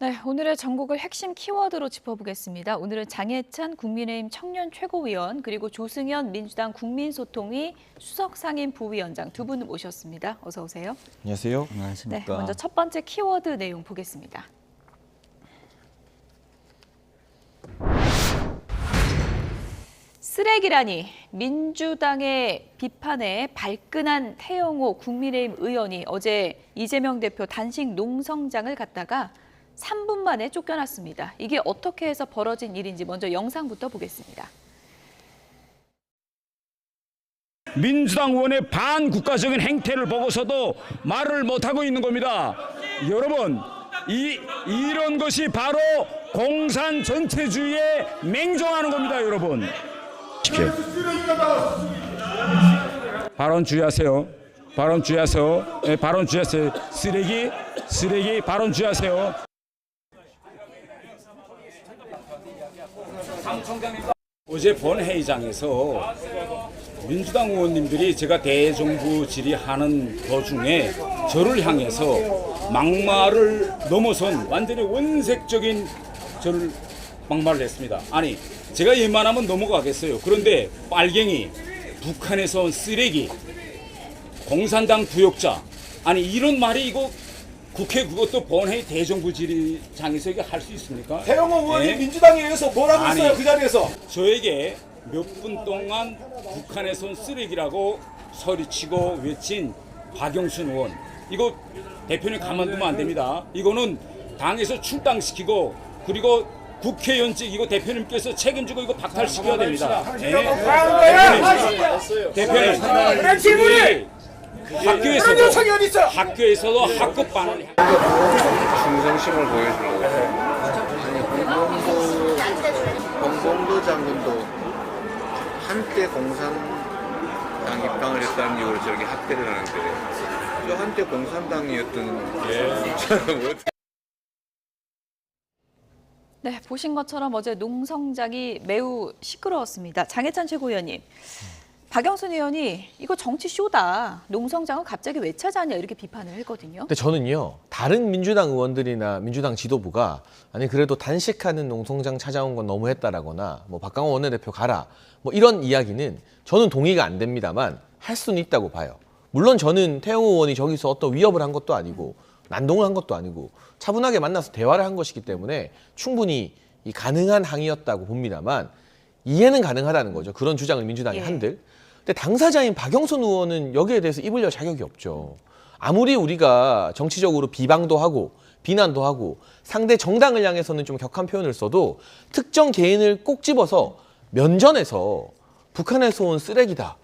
네, 오늘의 전국을 핵심 키워드로 짚어보겠습니다. 오늘은 장해찬 국민의힘 청년 최고위원 그리고 조승현 민주당 국민소통위 수석 상임 부위원장 두 분 모셨습니다. 어서 오세요. 안녕하세요. 네, 안녕하십니까. 먼저 첫 번째 키워드 내용 보겠습니다. 쓰레기라니 민주당의 비판에 발끈한 태영호 국민의힘 의원이 어제 이재명 대표 단식 농성장을 갔다가 3분 만에 쫓겨났습니다. 이게 어떻게 해서 벌어진 일인지 먼저 영상부터 보겠습니다. 민주당 의원의 반국가적인 행태를 보고서도 말을 못하고 있는 겁니다. 여러분, 이런 것이 바로 공산 전체주의에 맹종하는 겁니다, 여러분. 발언 주의하세요. 발언 주의하세요. 네, 발언 주의하세요. 쓰레기 발언 주의하세요. 어제 본회의장에서 민주당 의원님들이 제가 대정부 질의하는 도중에 저를 향해서 막말을 넘어선 완전히 원색적인 저를 막말을 했습니다. 아니, 제가 웬만하면 넘어가겠어요. 그런데 빨갱이, 북한에서 온 쓰레기, 공산당 부역자, 아니 이런 말이 이거 국회 그것도 본회의 대정부 질의장에서 이게 할 수 있습니까? 태영호 의원이 네? 민주당에 의해서 뭐라고 아니, 했어요, 그 자리에서? 저에게 몇 분 동안 북한에서 온 쓰레기라고 소리치고 외친 박영순 의원, 이거 대표님 가만두면 안 됩니다. 이거는 당에서 출당시키고 그리고 국회의원직 이거 대표님께서 책임지고 이거 박탈시켜야 됩니다. 네. 대표님 학교에서도 학급 반환. 충성심을 보여주려고. 아니 공공도 장군도 한때 공산당 입당을 했다는 이유로 저렇게 학대를 하는데 저 한때 공산당이었던 사람은 네, 보신 것처럼 어제 농성장이 매우 시끄러웠습니다. 장해찬 최고위원님, 박영순 의원이 이거 정치 쇼다. 농성장은 갑자기 왜 찾아왔냐 이렇게 비판을 했거든요. 근데 저는요, 다른 민주당 의원들이나 민주당 지도부가 아니 그래도 단식하는 농성장 찾아온 건 너무했다라거나 뭐 박강원 원내대표 가라 뭐 이런 이야기는 저는 동의가 안 됩니다만 할 수는 있다고 봐요. 물론 저는 태영호 의원이 저기서 어떤 위협을 한 것도 아니고 난동을 한 것도 아니고 차분하게 만나서 대화를 한 것이기 때문에 충분히 이 가능한 항의였다고 봅니다만 이해는 가능하다는 거죠. 그런 주장을 민주당이 한들. 근데 당사자인 박영선 의원은 여기에 대해서 입을 열 자격이 없죠. 아무리 우리가 정치적으로 비방도 하고 비난도 하고 상대 정당을 향해서는 좀 격한 표현을 써도 특정 개인을 꼭 집어서 면전에서 북한에서 온 쓰레기다,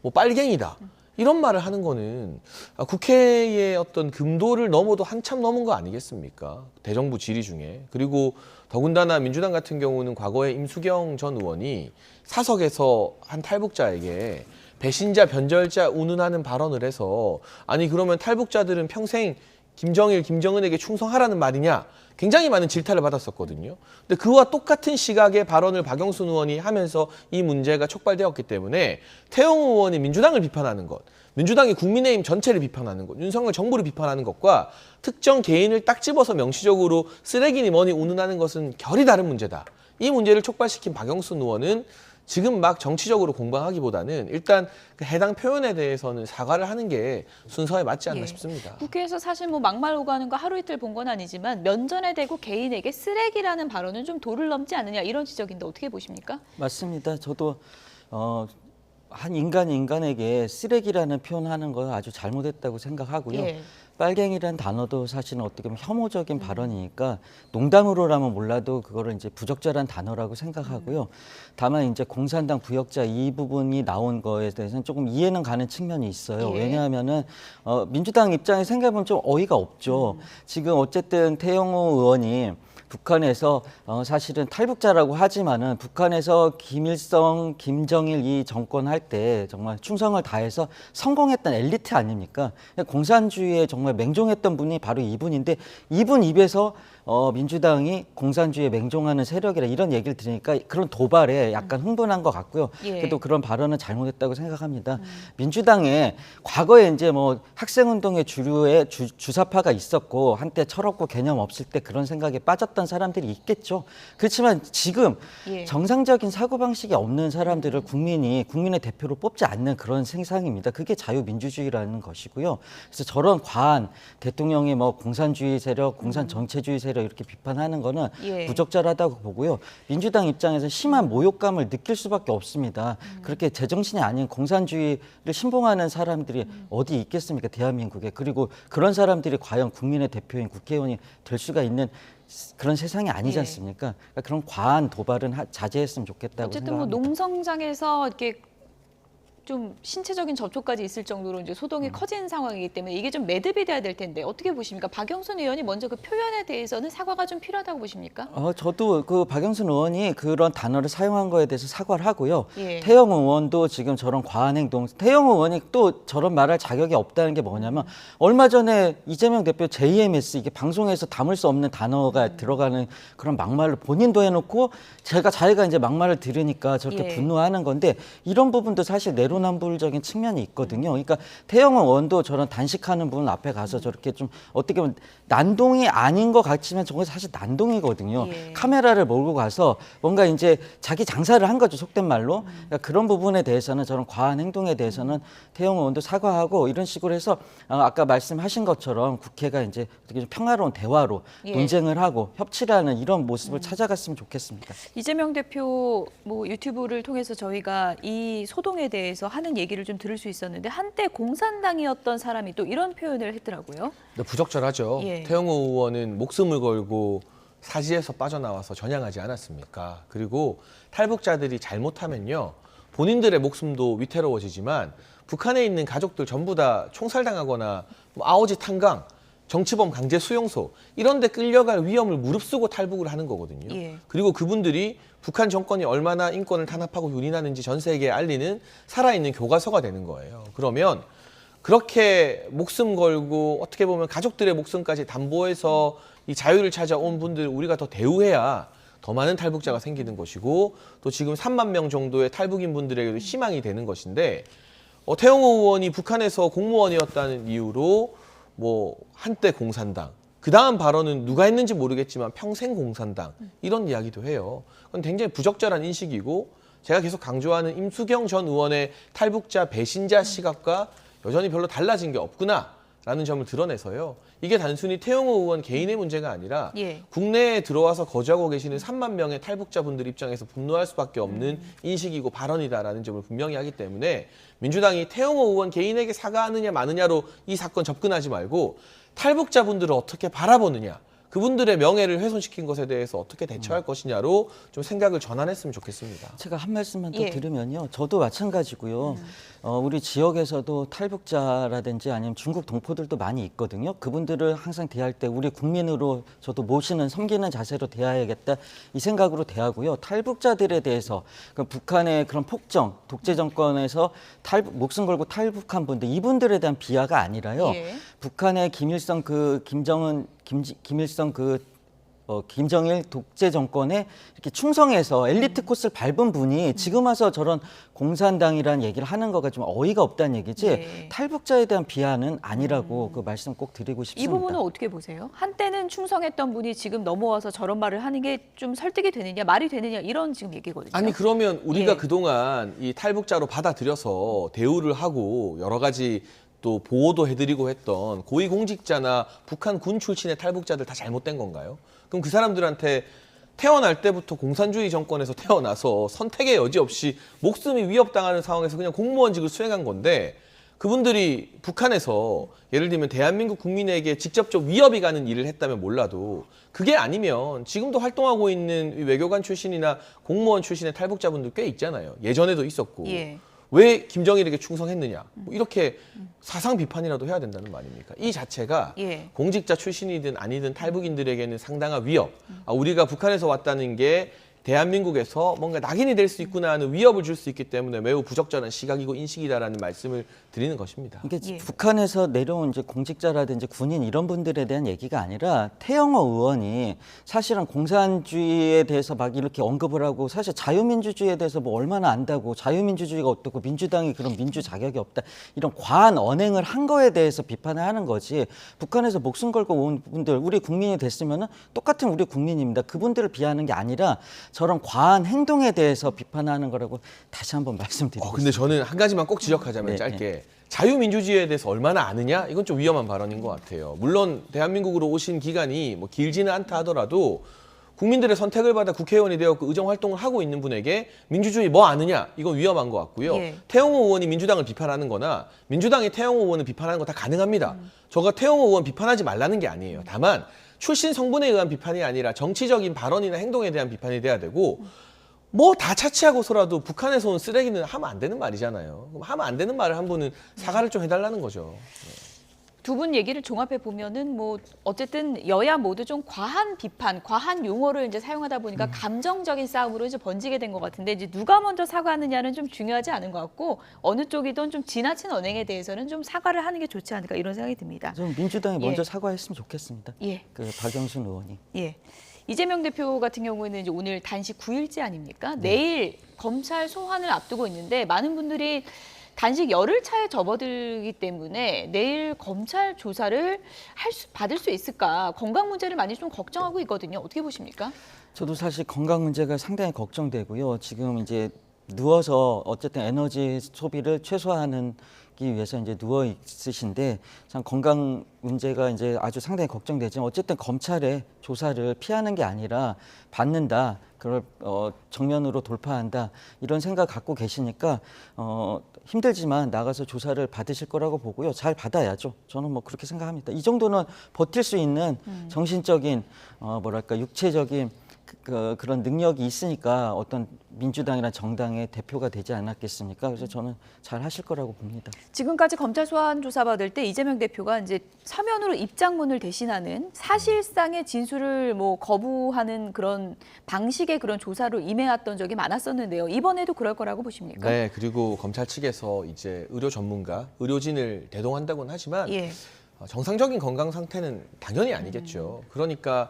뭐 빨갱이다 이런 말을 하는 거는 국회의 어떤 금도를 넘어도 한참 넘은 거 아니겠습니까? 대정부 질의 중에. 그리고 더군다나 민주당 같은 경우는 과거에 임수경 전 의원이 사석에서 한 탈북자에게 배신자, 변절자 운운하는 발언을 해서 아니 그러면 탈북자들은 평생 김정일, 김정은에게 충성하라는 말이냐 굉장히 많은 질타를 받았었거든요. 근데 그와 똑같은 시각의 발언을 박영순 의원이 하면서 이 문제가 촉발되었기 때문에 태영호 의원이 민주당을 비판하는 것, 민주당이 국민의힘 전체를 비판하는 것, 윤석열 정부를 비판하는 것과 특정 개인을 딱 집어서 명시적으로 쓰레기니 뭐니 운운하는 것은 결이 다른 문제다. 이 문제를 촉발시킨 박영순 의원은 지금 막 정치적으로 공방하기보다는 일단 그 해당 표현에 대해서는 사과를 하는 게 순서에 맞지 않나 싶습니다. 국회에서 사실 뭐 막말 오가는 거 하루 이틀 본 건 아니지만 면전에 대고 개인에게 쓰레기라는 발언은 좀 도를 넘지 않느냐 이런 지적인데 어떻게 보십니까? 맞습니다. 저도 한 인간이 인간에게 쓰레기라는 표현하는 건 아주 잘못했다고 생각하고요. 예. 빨갱이라는 단어도 사실은 어떻게 보면 혐오적인 발언이니까 농담으로라면 몰라도 그거를 이제 부적절한 단어라고 생각하고요. 다만 이제 공산당 부역자 이 부분이 나온 거에 대해서는 조금 이해는 가는 측면이 있어요. 예. 왜냐하면은 민주당 입장에 생각해보면 좀 어이가 없죠. 지금 어쨌든 태영호 의원이 북한에서 사실은 탈북자라고 하지만은 북한에서 김일성, 김정일 이 정권 할 때 정말 충성을 다해서 성공했던 엘리트 아닙니까? 공산주의에 정말 맹종했던 분이 바로 이분인데 이분 입에서 민주당이 공산주의에 맹종하는 세력이라 이런 얘기를 들으니까 그런 도발에 약간 흥분한 것 같고요. 예. 그래도 그런 발언은 잘못했다고 생각합니다. 민주당에 과거에 이제 뭐 학생운동의 주류에 주사파가 있었고 한때 철없고 개념 없을 때 그런 생각에 빠졌던 사람들이 있겠죠. 그렇지만 지금 예. 정상적인 사고방식이 없는 사람들을 국민의 대표로 뽑지 않는 그런 세상입니다. 그게 자유민주주의라는 것이고요. 그래서 저런 과한 대통령이 뭐 공산주의 세력, 공산 정체주의 세력 이렇게 비판하는 거는 예. 부적절하다고 보고요. 민주당 입장에서 심한 모욕감을 느낄 수밖에 없습니다. 그렇게 제정신이 아닌 공산주의를 신봉하는 사람들이 어디 있겠습니까? 대한민국에. 그리고 그런 사람들이 과연 국민의 대표인 국회의원이 될 수가 있는 그런 세상이 아니지 예. 않습니까? 그러니까 그런 과한 도발은 자제했으면 좋겠다고 어쨌든 뭐 생각합니다. 농성장에서 이렇게 좀 신체적인 접촉까지 있을 정도로 이제 소동이 커진 상황이기 때문에 이게 좀 매듭이 돼야 될 텐데 어떻게 보십니까? 박영선 의원이 먼저 그 표현에 대해서는 사과가 좀 필요하다고 보십니까? 저도 그 박영순 의원이 그런 단어를 사용한 거에 대해서 사과를 하고요. 예. 태영 의원도 지금 저런 과한 행동, 태영 의원이 또 저런 말할 자격이 없다는 게 뭐냐면 얼마 전에 이재명 대표 JMS 이게 방송에서 담을 수 없는 단어가 들어가는 그런 막말을 본인도 해놓고 자기가 이제 막말을 들으니까 저렇게 예. 분노하는 건데 이런 부분도 사실 내로남불적인 측면이 있거든요. 그러니까 태영 의원도 저런 단식하는 분 앞에 가서 저렇게 좀 어떻게 보면 난동이 아닌 것 같지만 저건 사실 난동이거든요. 예. 카메라를 몰고 가서 뭔가 이제 자기 장사를 한 거죠. 속된 말로. 그러니까 그런 부분에 대해서는 저런 과한 행동에 대해서는 태영 의원도 사과하고 이런 식으로 해서 아까 말씀하신 것처럼 국회가 이제 어떻게 좀 평화로운 대화로 예. 논쟁을 하고 협치를 하는 이런 모습을 찾아갔으면 좋겠습니다. 이재명 대표 뭐 유튜브를 통해서 저희가 이 소동에 대해서 하는 얘기를 좀 들을 수 있었는데 한때 공산당이었던 사람이 또 이런 표현을 했더라고요. 근데 부적절하죠. 예. 태영호 의원은 목숨을 걸고 사지에서 빠져나와서 전향하지 않았습니까? 그리고 탈북자들이 잘못하면요. 본인들의 목숨도 위태로워지지만 북한에 있는 가족들 전부 다 총살당하거나 뭐 아오지 탄강, 정치범 강제 수용소 이런 데 끌려갈 위험을 무릅쓰고 탈북을 하는 거거든요. 예. 그리고 그분들이 북한 정권이 얼마나 인권을 탄압하고 유린하는지 전 세계에 알리는 살아있는 교과서가 되는 거예요. 그러면 그렇게 목숨 걸고 어떻게 보면 가족들의 목숨까지 담보해서 이 자유를 찾아온 분들 우리가 더 대우해야 더 많은 탈북자가 생기는 것이고 또 지금 3만 명 정도의 탈북인 분들에게도 희망이 되는 것인데 태영호 의원이 북한에서 공무원이었다는 이유로 뭐 한때 공산당 그 다음 발언은 누가 했는지 모르겠지만 평생 공산당 이런 이야기도 해요. 그건 굉장히 부적절한 인식이고 제가 계속 강조하는 임수경 전 의원의 탈북자 배신자 시각과 여전히 별로 달라진 게 없구나라는 점을 드러내서요. 이게 단순히 태영호 의원 개인의 문제가 아니라 예. 국내에 들어와서 거주하고 계시는 3만 명의 탈북자분들 입장에서 분노할 수밖에 없는 인식이고 발언이다라는 점을 분명히 하기 때문에 민주당이 태영호 의원 개인에게 사과하느냐 마느냐로 이 사건 접근하지 말고 탈북자분들을 어떻게 바라보느냐 그분들의 명예를 훼손시킨 것에 대해서 어떻게 대처할 것이냐로 좀 생각을 전환했으면 좋겠습니다. 제가 한 말씀만 더 예. 드리면요. 저도 마찬가지고요. 우리 지역에서도 탈북자라든지 아니면 중국 동포들도 많이 있거든요. 그분들을 항상 대할 때 우리 국민으로 저도 모시는 섬기는 자세로 대해야겠다 이 생각으로 대하고요. 탈북자들에 대해서 북한의 그런 폭정, 독재 정권에서 목숨 걸고 탈북한 분들 이분들에 대한 비하가 아니라요. 예. 북한의 김일성 김정일 독재 정권에 이렇게 충성해서 엘리트 코스를 밟은 분이 지금 와서 저런 공산당이라는 얘기를 하는 거가 좀 어이가 없다는 얘기지 네. 탈북자에 대한 비하는 아니라고 그 말씀 꼭 드리고 이 싶습니다. 부분은 어떻게 보세요? 한때는 충성했던 분이 지금 넘어와서 저런 말을 하는 게 좀 설득이 되느냐, 말이 되느냐 이런 지금 얘기거든요. 아니 그러면 우리가 예. 그동안 이 탈북자로 받아들여서 대우를 하고 여러 가지 또 보호도 해드리고 했던 고위공직자나 북한 군 출신의 탈북자들 다 잘못된 건가요? 그럼 그 사람들한테 태어날 때부터 공산주의 정권에서 태어나서 선택의 여지 없이 목숨이 위협당하는 상황에서 그냥 공무원직을 수행한 건데 그분들이 북한에서 예를 들면 대한민국 국민에게 직접적 위협이 가는 일을 했다면 몰라도 그게 아니면 지금도 활동하고 있는 외교관 출신이나 공무원 출신의 탈북자분들 꽤 있잖아요. 예전에도 있었고. 예. 왜 김정일에게 충성했느냐 뭐 이렇게 사상 비판이라도 해야 된다는 말입니까? 이 자체가 예. 공직자 출신이든 아니든 탈북인들에게는 상당한 위협. 우리가 북한에서 왔다는 게 대한민국에서 뭔가 낙인이 될 수 있구나 하는 위협을 줄 수 있기 때문에 매우 부적절한 시각이고 인식이다라는 말씀을 드리는 것입니다. 이게 예. 북한에서 내려온 이제 공직자라든지 군인 이런 분들에 대한 얘기가 아니라 태영호 의원이 사실은 공산주의에 대해서 막 이렇게 언급을 하고 사실 자유민주주의에 대해서 뭐 얼마나 안다고 자유민주주의가 어떻고 민주당이 그런 민주 자격이 없다 이런 과한 언행을 한 거에 대해서 비판을 하는 거지 북한에서 목숨 걸고 온 분들 우리 국민이 됐으면은 똑같은 우리 국민입니다. 그분들을 비하하는 게 아니라 저런 과한 행동에 대해서 비판하는 거라고 다시 한번 말씀드리겠습니다. 근데 저는 한 가지만 꼭 지적하자면 네, 짧게 자유민주주의에 대해서 얼마나 아느냐? 이건 좀 위험한 발언인 것 같아요. 물론 대한민국으로 오신 기간이 뭐 길지는 않다 하더라도 국민들의 선택을 받아 국회의원이 되었고 의정활동을 하고 있는 분에게 민주주의 뭐 아느냐? 이건 위험한 것 같고요. 예. 태영호 의원이 민주당을 비판하는 거나 민주당이 태영호 의원을 비판하는 거 다 가능합니다. 저가 태영호 의원 비판하지 말라는 게 아니에요. 다만 출신 성분에 의한 비판이 아니라 정치적인 발언이나 행동에 대한 비판이 돼야 되고 뭐 다 차치하고서라도 북한에서 온 쓰레기는 하면 안 되는 말이잖아요. 그럼 하면 안 되는 말을 한 분은 사과를 좀 해달라는 거죠. 두 분 얘기를 종합해 보면은 뭐 어쨌든 여야 모두 좀 과한 비판, 과한 용어를 이제 사용하다 보니까 감정적인 싸움으로 이제 번지게 된 것 같은데 이제 누가 먼저 사과하느냐는 좀 중요하지 않은 것 같고 어느 쪽이든 좀 지나친 언행에 대해서는 좀 사과를 하는 게 좋지 않을까 이런 생각이 듭니다. 좀 민주당이 예. 먼저 사과했으면 좋겠습니다. 예, 그 박영순 의원이. 예. 이재명 대표 같은 경우에는 이제 오늘 단식 9일째 아닙니까? 내일 검찰 소환을 앞두고 있는데 많은 분들이 단식 열흘 차에 접어들기 때문에 내일 검찰 조사를 받을 수 있을까? 건강 문제를 많이 좀 걱정하고 있거든요. 어떻게 보십니까? 저도 사실 건강 문제가 상당히 걱정되고요. 지금 이제 누워서 어쨌든 에너지 소비를 최소화하는 기 위해서 이제 누워 있으신데 참 건강 문제가 이제 아주 상당히 걱정되지만 어쨌든 검찰의 조사를 피하는 게 아니라 받는다. 그걸 정면으로 돌파한다. 이런 생각 갖고 계시니까 힘들지만 나가서 조사를 받으실 거라고 보고요. 잘 받아야죠. 저는 뭐 그렇게 생각합니다. 이 정도는 버틸 수 있는 정신적인 뭐랄까 육체적인 그런 능력이 있으니까 어떤 민주당이나 정당의 대표가 되지 않았겠습니까? 그래서 저는 잘 하실 거라고 봅니다. 지금까지 검찰 소환 조사 받을 때 이재명 대표가 이제 서면으로 입장문을 대신하는 사실상의 진술을 뭐 거부하는 그런 방식의 그런 조사로 임해왔던 적이 많았었는데요. 이번에도 그럴 거라고 보십니까? 네, 그리고 검찰 측에서 이제 의료 전문가, 의료진을 대동한다고는 하지만 예. 정상적인 건강 상태는 당연히 아니겠죠. 그러니까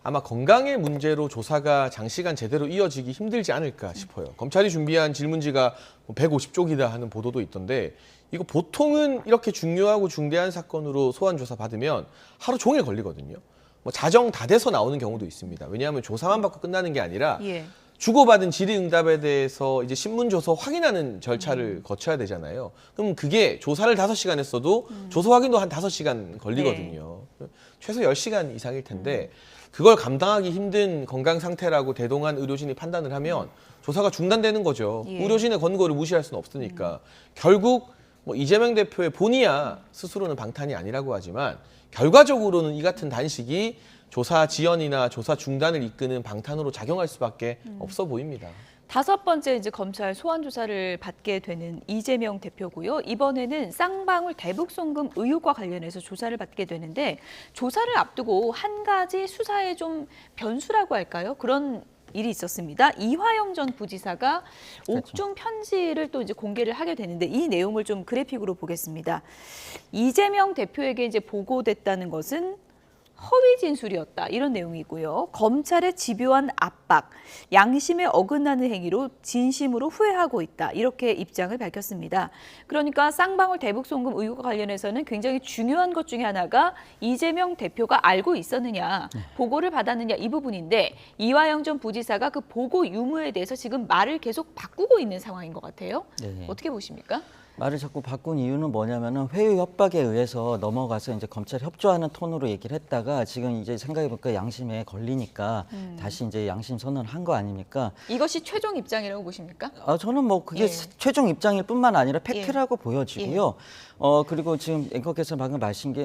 아마 건강의 문제로 조사가 장시간 제대로 이어지기 힘들지 않을까 싶어요. 검찰이 준비한 질문지가 150쪽이다 하는 보도도 있던데 이거 보통은 이렇게 중요하고 중대한 사건으로 소환 조사 받으면 하루 종일 걸리거든요. 뭐 자정 다 돼서 나오는 경우도 있습니다. 왜냐하면 조사만 받고 끝나는 게 아니라 예. 주고받은 질의응답에 대해서 이제 신문조서 확인하는 절차를 거쳐야 되잖아요. 그럼 그게 조사를 5시간 했어도 조서 확인도 한 5시간 걸리거든요. 최소 10시간 이상일 텐데 그걸 감당하기 힘든 건강 상태라고 대동한 의료진이 판단을 하면 조사가 중단되는 거죠. 예. 의료진의 권고를 무시할 수는 없으니까. 결국 뭐 이재명 대표의 본의야 스스로는 방탄이 아니라고 하지만 결과적으로는 이 같은 단식이 조사 지연이나 조사 중단을 이끄는 방탄으로 작용할 수밖에 없어 보입니다. 5번째 이제 검찰 소환 조사를 받게 되는 이재명 대표고요. 이번에는 쌍방울 대북 송금 의혹과 관련해서 조사를 받게 되는데 조사를 앞두고 한 가지 수사에 좀 변수라고 할까요? 그런 일이 있었습니다. 이화영 전 부지사가 옥중 편지를 또 이제 공개를 하게 되는데 이 내용을 좀 그래픽으로 보겠습니다. 이재명 대표에게 이제 보고됐다는 것은 허위 진술이었다 이런 내용이고요. 검찰의 집요한 압박, 양심에 어긋나는 행위로 진심으로 후회하고 있다 이렇게 입장을 밝혔습니다. 그러니까 쌍방울 대북 송금 의혹과 관련해서는 굉장히 중요한 것 중에 하나가 이재명 대표가 알고 있었느냐, 보고를 받았느냐 이 부분인데 이화영 전 부지사가 그 보고 유무에 대해서 지금 말을 계속 바꾸고 있는 상황인 것 같아요. 네. 어떻게 보십니까? 말을 자꾸 바꾼 이유는 뭐냐면은 회유 협박에 의해서 넘어가서 이제 검찰 협조하는 톤으로 얘기를 했다가 지금 이제 생각해보니까 양심에 걸리니까 다시 이제 양심 선언한 거 아닙니까? 이것이 최종 입장이라고 보십니까? 저는 뭐 그게 예. 최종 입장일 뿐만 아니라 팩트라고 보여지고요. 그리고 지금 앵커께서 방금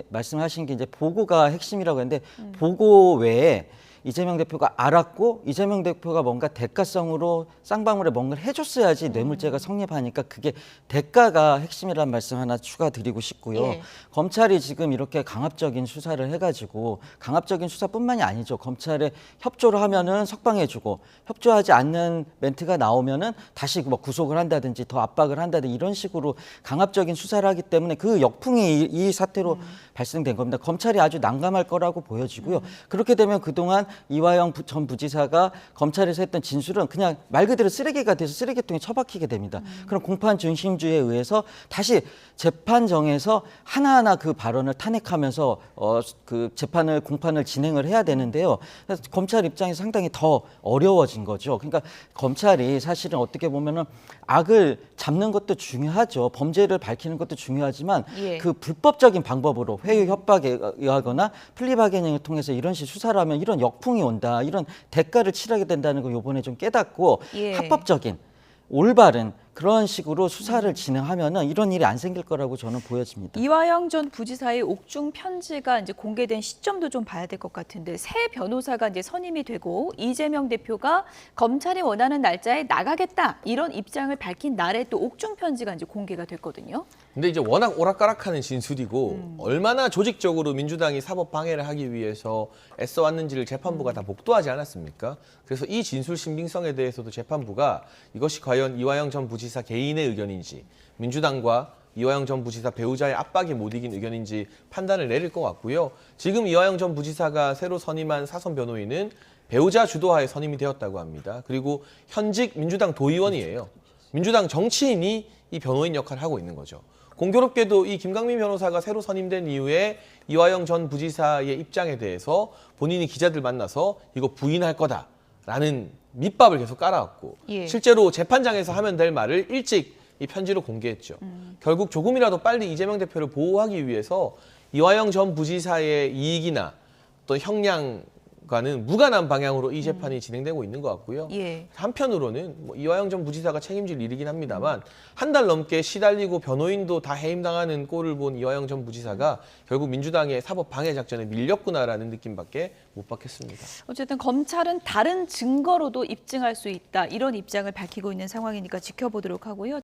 말씀하신 게 이제 보고가 핵심이라고 했는데 보고 외에 이재명 대표가 알았고 이재명 대표가 뭔가 대가성으로 쌍방울에 뭔가를 해줬어야지 뇌물죄가 성립하니까 그게 대가가 핵심이라는 말씀 하나 추가 드리고 싶고요. 예. 검찰이 지금 이렇게 강압적인 수사를 해가지고 강압적인 수사뿐만이 아니죠. 검찰에 협조를 하면은 석방해주고 협조하지 않는 멘트가 나오면은 다시 뭐 구속을 한다든지 더 압박을 한다든지 이런 식으로 강압적인 수사를 하기 때문에 그 역풍이 이 사태로 발생된 겁니다. 검찰이 아주 난감할 거라고 보여지고요. 그렇게 되면 그동안 이화영 전 부지사가 검찰에서 했던 진술은 그냥 말 그대로 쓰레기가 돼서 쓰레기통에 처박히게 됩니다. 그럼 공판 중심주의에 의해서 다시 재판정에서 하나하나 그 발언을 탄핵하면서 그 공판을 진행을 해야 되는데요. 그래서 검찰 입장에서 상당히 더 어려워진 거죠. 그러니까 검찰이 사실은 어떻게 보면은 악을 잡는 것도 중요하죠. 범죄를 밝히는 것도 중요하지만 예. 그 불법적인 방법으로 회유 협박에 의하거나 플리바게닝을 통해서 이런 식 수사를 하면 이런 역풍이 온다. 이런 대가를 치르게 된다는 걸 이번에 좀 깨닫고 예. 합법적인 올바른 그런 식으로 수사를 진행하면은 이런 일이 안 생길 거라고 저는 보여집니다. 이화영 전 부지사의 옥중 편지가 이제 공개된 시점도 좀 봐야 될 것 같은데 새 변호사가 이제 선임이 되고 이재명 대표가 검찰이 원하는 날짜에 나가겠다 이런 입장을 밝힌 날에 또 옥중 편지가 이제 공개가 됐거든요. 근데 이제 워낙 오락가락하는 진술이고 얼마나 조직적으로 민주당이 사법 방해를 하기 위해서 애써왔는지를 재판부가 다 목도하지 않았습니까? 그래서 이 진술 신빙성에 대해서도 재판부가 이것이 과연 이화영 전 부지사 개인의 의견인지 민주당과 이화영 전 부지사 배우자의 압박이 못 이긴 의견인지 판단을 내릴 것 같고요. 지금 이화영 전 부지사가 새로 선임한 사선 변호인은 배우자 주도하에 선임이 되었다고 합니다. 그리고 현직 민주당 도의원이에요. 민주당 정치인이 이 변호인 역할을 하고 있는 거죠. 공교롭게도 이 김강민 변호사가 새로 선임된 이후에 이화영 전 부지사의 입장에 대해서 본인이 기자들 만나서 이거 부인할 거다라는 밑밥을 계속 깔아왔고 예. 실제로 재판장에서 하면 될 말을 일찍 이 편지로 공개했죠. 결국 조금이라도 빨리 이재명 대표를 보호하기 위해서 이화영 전 부지사의 이익이나 또 형량과는 무관한 방향으로 이 재판이 진행되고 있는 것 같고요. 예. 한편으로는 뭐 이화영 전 부지사가 책임질 일이긴 합니다만 한 달 넘게 시달리고 변호인도 다 해임당하는 꼴을 본 이화영 전 부지사가 결국 민주당의 사법 방해 작전에 밀렸구나라는 느낌밖에 못 받겠습니다. 어쨌든 검찰은 다른 증거로도 입증할 수 있다 이런 입장을 밝히고 있는 상황이니까 지켜보도록 하고요.